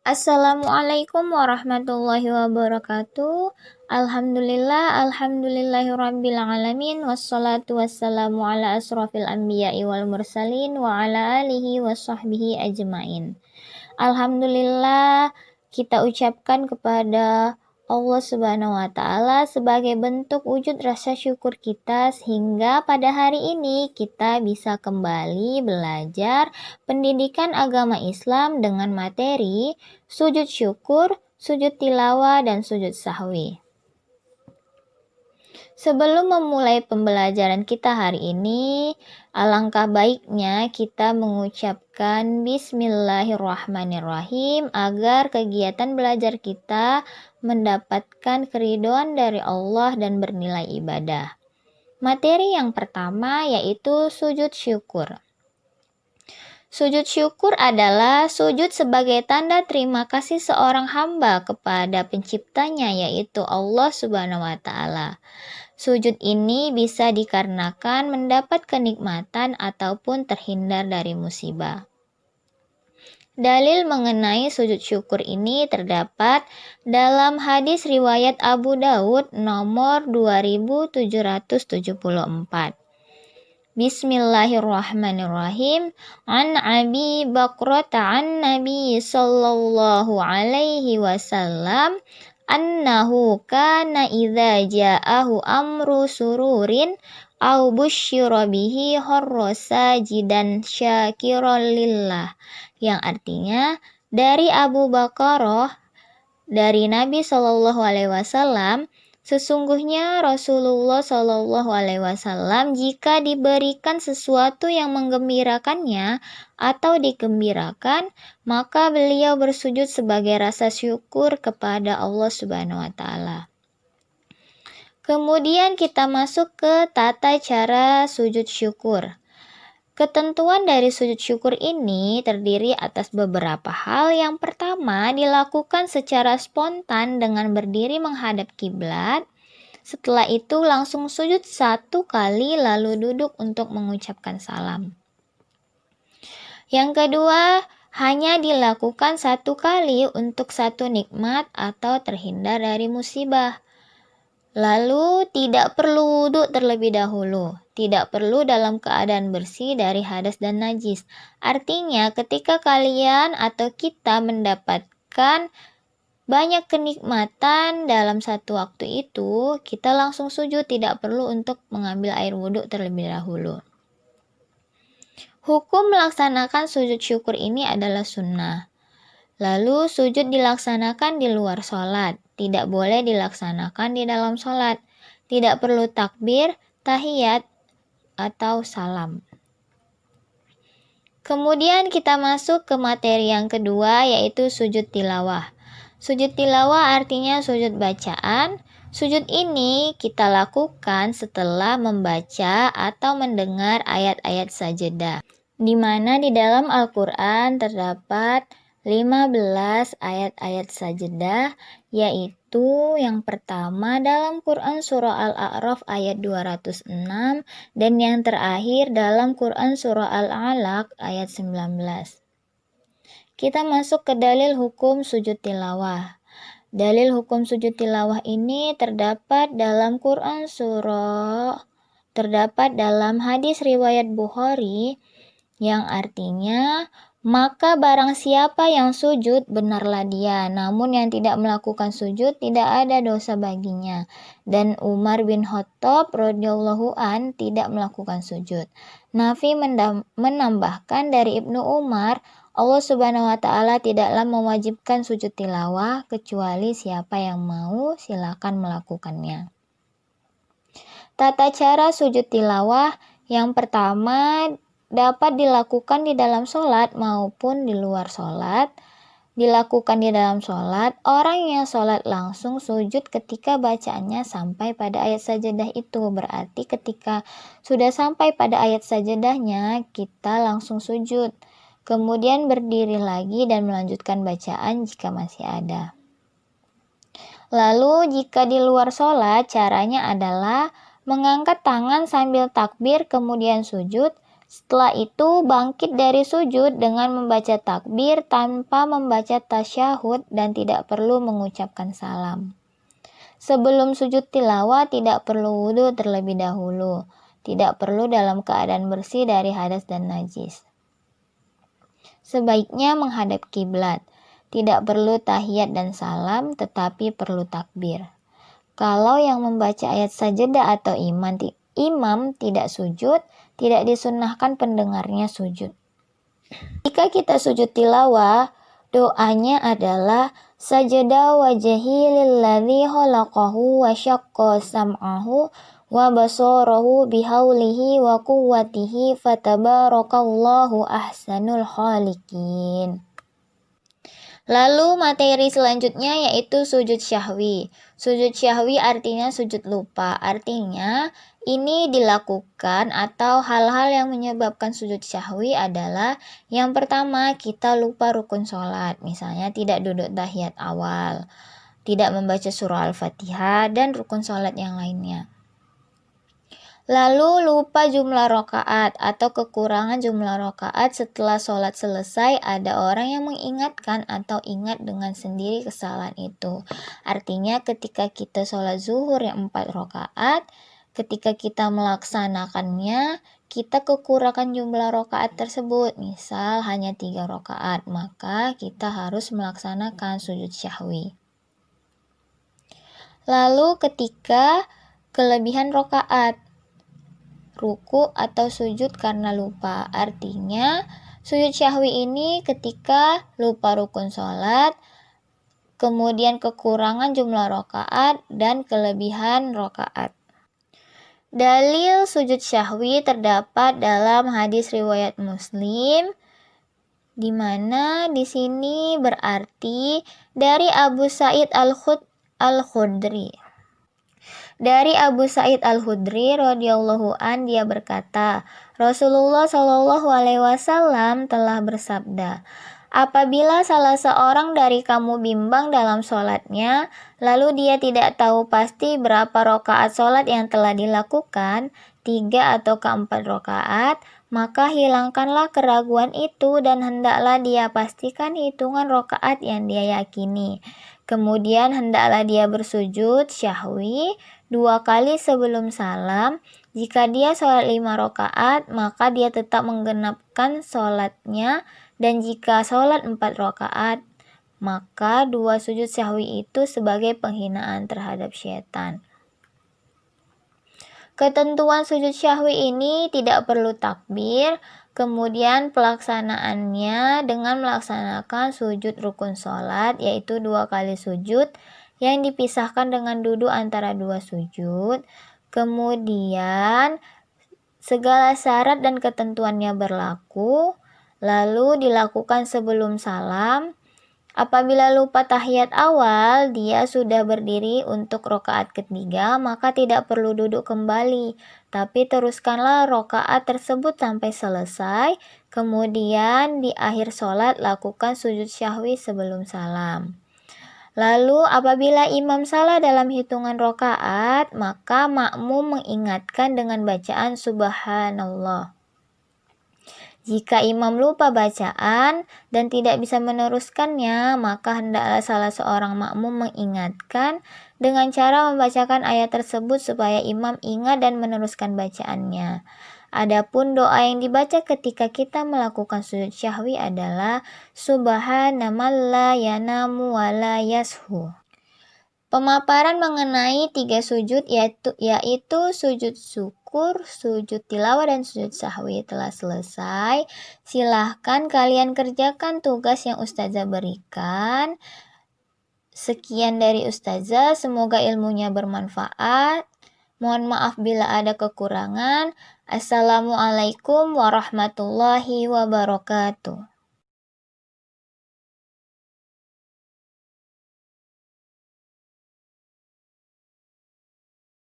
Assalamualaikum warahmatullahi wabarakatuh. Alhamdulillahirabbil alamin wassalatu wassalamu ala asrofil anbiya'i wal mursalin wa ala alihi washabbihi ajmain. Alhamdulillah, kita ucapkan kepada Allah Subhanahu wa Ta'ala sebagai bentuk wujud rasa syukur kita, sehingga pada hari ini kita bisa kembali belajar pendidikan agama Islam dengan materi sujud syukur, sujud tilawah, dan sujud sahwi. Sebelum memulai pembelajaran kita hari ini, alangkah baiknya kita mengucapkan Bismillahirrahmanirrahim agar kegiatan belajar kita mendapatkan keridhaan dari Allah dan bernilai ibadah. Materi yang pertama yaitu sujud syukur. Sujud syukur adalah sujud sebagai tanda terima kasih seorang hamba kepada penciptanya, yaitu Allah Subhanahu wa Ta'ala. Sujud ini bisa dikarenakan mendapat kenikmatan ataupun terhindar dari musibah. Dalil mengenai sujud syukur ini terdapat dalam hadis riwayat Abu Daud nomor 2774. Bismillahirrahmanirrahim. An Abi Bakrata an Nabi sallallahu alaihi wasallam annahu kana idza ja'ahu amru sururin aw busyira bihi harra sajidan syakiran lillah, yang artinya dari Abu Bakrah dari Nabi sallallahu alaihi wasallam, sesungguhnya Rasulullah Shallallahu Alaihi Wasallam jika diberikan sesuatu yang menggembirakannya atau digembirakan, maka beliau bersujud sebagai rasa syukur kepada Allah Subhanahu Wa Taala. Kemudian kita masuk ke tata cara sujud syukur. Ketentuan dari sujud syukur ini terdiri atas beberapa hal. Yang pertama, dilakukan secara spontan dengan berdiri menghadap kiblat. Setelah itu langsung sujud 1 kali lalu duduk untuk mengucapkan salam. Yang kedua, hanya dilakukan 1 kali untuk satu nikmat atau terhindar dari musibah. Lalu tidak perlu wudhu terlebih dahulu, tidak perlu dalam keadaan bersih dari hadas dan najis. Artinya ketika kalian atau kita mendapatkan banyak kenikmatan dalam satu waktu itu, kita langsung sujud, tidak perlu untuk mengambil air wudhu terlebih dahulu. Hukum melaksanakan sujud syukur ini adalah sunnah. Lalu sujud dilaksanakan di luar sholat, tidak boleh dilaksanakan di dalam sholat. Tidak perlu takbir, tahiyat, atau salam. Kemudian kita masuk ke materi yang kedua, yaitu sujud tilawah. Sujud tilawah artinya sujud bacaan. Sujud ini kita lakukan setelah membaca atau mendengar ayat-ayat sajadah, di mana di dalam Al-Quran terdapat 15 ayat-ayat sajadah, yaitu yang pertama dalam Quran Surah Al-A'raf ayat 206 dan yang terakhir dalam Quran Surah Al-Alaq ayat 19. Kita masuk ke dalil hukum sujud tilawah. Dalil hukum sujud tilawah ini terdapat dalam dalam hadis riwayat Bukhari yang artinya, maka barang siapa yang sujud, benarlah dia, namun yang tidak melakukan sujud tidak ada dosa baginya. Dan Umar bin Khattab radhiyallahu an tidak melakukan sujud. Nafi menambahkan dari Ibnu Umar, Allah Subhanahu wa Ta'ala tidaklah mewajibkan sujud tilawah kecuali siapa yang mau silakan melakukannya. Tata cara sujud tilawah yang pertama dapat dilakukan di dalam sholat maupun di luar sholat. Dilakukan di dalam sholat, orang yang sholat langsung sujud ketika bacaannya sampai pada ayat sajadah itu. Berarti ketika sudah sampai pada ayat sajadahnya, kita langsung sujud. Kemudian berdiri lagi dan melanjutkan bacaan jika masih ada. Lalu jika di luar sholat, caranya adalah mengangkat tangan sambil takbir kemudian sujud. Setelah itu bangkit dari sujud dengan membaca takbir tanpa membaca tasyahud dan tidak perlu mengucapkan salam. Sebelum sujud tilawah tidak perlu wudhu terlebih dahulu. Tidak perlu dalam keadaan bersih dari hadas dan najis. Sebaiknya menghadap kiblat. Tidak perlu tahiyat dan salam, tetapi perlu takbir. Kalau yang membaca ayat sajadah atau imam tidak sujud, tidak disunnahkan pendengarnya sujud. Jika kita sujud tilawah, doanya adalah sajada wajhi lilladzi khalaqahu wa syaqqa sam'ahu wa basarahu bihaulihi wa quwwatihi fatabarakallahu ahsanul khaliqin. Lalu materi selanjutnya yaitu sujud syahwi. Sujud syahwi artinya sujud lupa. Artinya ini dilakukan atau hal-hal yang menyebabkan sujud syahwi adalah yang pertama kita lupa rukun sholat. Misalnya tidak duduk tahiyat awal, tidak membaca surah Al-Fatihah dan rukun sholat yang lainnya. Lalu lupa jumlah rokaat atau kekurangan jumlah rokaat setelah sholat selesai, ada orang yang mengingatkan atau ingat dengan sendiri kesalahan itu. Artinya ketika kita sholat zuhur yang 4 rokaat, ketika kita melaksanakannya, kita kekurangan jumlah rokaat tersebut, misal hanya 3 rokaat, maka kita harus melaksanakan sujud syahwi. Lalu ketika kelebihan rokaat, ruku atau sujud karena lupa. Artinya sujud syahwi ini ketika lupa rukun sholat, kemudian kekurangan jumlah rokaat dan kelebihan rokaat. Dalil sujud syahwi terdapat dalam hadis riwayat Muslim, di mana di sini berarti dari Abu Sa'id Al-Khudri. Dari Abu Sa'id Al-Khudri radhiyallahu an, dia berkata, Rasulullah Shallallahu alaihi wasallam telah bersabda, apabila salah seorang dari kamu bimbang dalam sholatnya, lalu dia tidak tahu pasti berapa rakaat sholat yang telah dilakukan, 3 atau 4 rakaat, maka hilangkanlah keraguan itu dan hendaklah dia pastikan hitungan rakaat yang dia yakini. Kemudian hendaklah dia bersujud syahwi 2 kali sebelum salam. Jika dia sholat 5 rakaat, maka dia tetap menggenapkan sholatnya. Dan jika sholat 4 rakaat, maka 2 sujud syahwi itu sebagai penghinaan terhadap syaitan. Ketentuan sujud syahwi ini tidak perlu takbir, kemudian pelaksanaannya dengan melaksanakan sujud rukun sholat, yaitu 2 kali sujud yang dipisahkan dengan duduk antara 2 sujud. Kemudian segala syarat dan ketentuannya berlaku, lalu dilakukan sebelum salam. Apabila lupa tahiyat awal, dia sudah berdiri untuk rokaat ketiga, maka tidak perlu duduk kembali, tapi teruskanlah rokaat tersebut sampai selesai. Kemudian di akhir sholat lakukan sujud syahwi sebelum salam. Lalu apabila imam salah dalam hitungan rokaat, maka makmum mengingatkan dengan bacaan subhanallah. Jika imam lupa bacaan dan tidak bisa meneruskannya, maka hendaklah salah seorang makmum mengingatkan dengan cara membacakan ayat tersebut supaya imam ingat dan meneruskan bacaannya. Adapun doa yang dibaca ketika kita melakukan sujud syahwi adalah Subhana man la yanamu wa la yashu. Pemaparan mengenai 3 sujud yaitu sujud syukur, sujud tilawah, dan sujud sahwi telah selesai. Silahkan kalian kerjakan tugas yang Ustazah berikan. Sekian dari Ustazah, semoga ilmunya bermanfaat. Mohon maaf bila ada kekurangan. Assalamualaikum warahmatullahi wabarakatuh.